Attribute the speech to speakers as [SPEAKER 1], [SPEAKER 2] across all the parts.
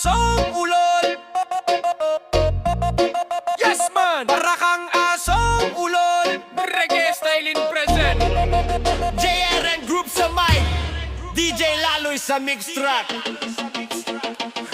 [SPEAKER 1] asong ulol. Yes man, para kang asong ulol. Reggae style in present.
[SPEAKER 2] JRN Group sa mic, DJ Laloy sa mix track.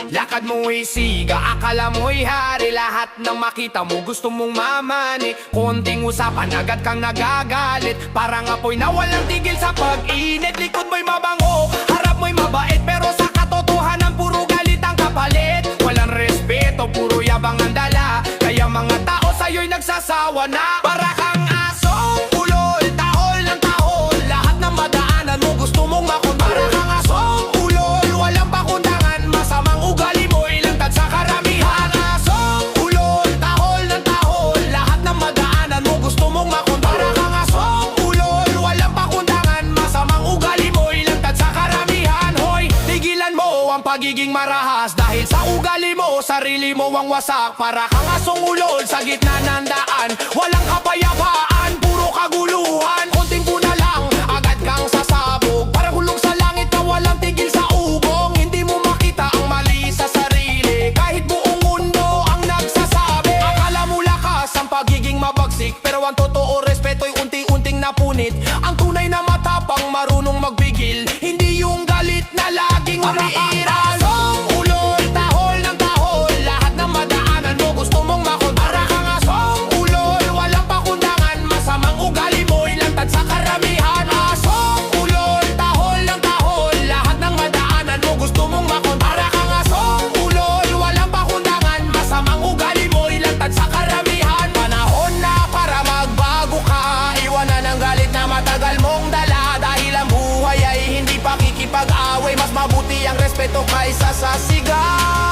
[SPEAKER 1] Lakad mo'y siga, akala mo'y hari. Lahat ng makita mo gusto mong mamani. Konting usapan, agad kang nagagalit. Parang apoy na walang tigil sa pag-init. Likod mo'y mabango, harap mo'y mabait. Pero sa katotohanan, puro galit ang kapalit. Walang respeto, puro yabang ang dala. Kaya mga tao sa'yo'y nagsasawa na. Para kang asong ulol, tahol ng tahol. Lahat ng madaanan mo gusto mong makon. Para kang asong ulol, walang pakundangan. Masamang ugali mo ilantad sa karamihan. Asong ulol, tahol ng tahol. Lahat ng madaanan mo gusto mong makon. Para kang asong ulol, walang pakundangan. Masamang ugali mo ilantad sa karamihan. Hoy, tigilan mo ang pagiging marahas. Dahil sa ugali mo, sarili mo ang wasak. Para kang asong ulol sa gitna ng daan. Walang kapayapaan, puro kaguluhan. Konting puna lang, agad kang sasabog. Para hulong sa langit na walang tigil sa ugong. Hindi mo makita ang mali sa sarili. Kahit buong mundo ang nagsasabi. Akala mo lakas ang pagiging mabagsik. Pero ang totoo respeto'y unti-unting napunit. Ang tunay na matapang marunong magbigil. Hindi yung galit na laging umiiral. Asong ulol, tahol ng tahol. Lahat ng madaanan mo gusto mong makon. Para kang asong ulol, walang pakundangan. Masamang ugali mo ilantad sa karamihan. Asong ulol, tahol ng tahol. Lahat ng madaanan mo gusto mong makon. Para kang asong ulol, walang pakundangan. Masamang ugali mo ilantad sa karamihan. Panahon na para magbago ka. Iwanan ang galit na matagal mong dala. Dahil ang buhay ay hindi pakikipag-away. Mas mabuti ang respeto kaysa sa sigaw.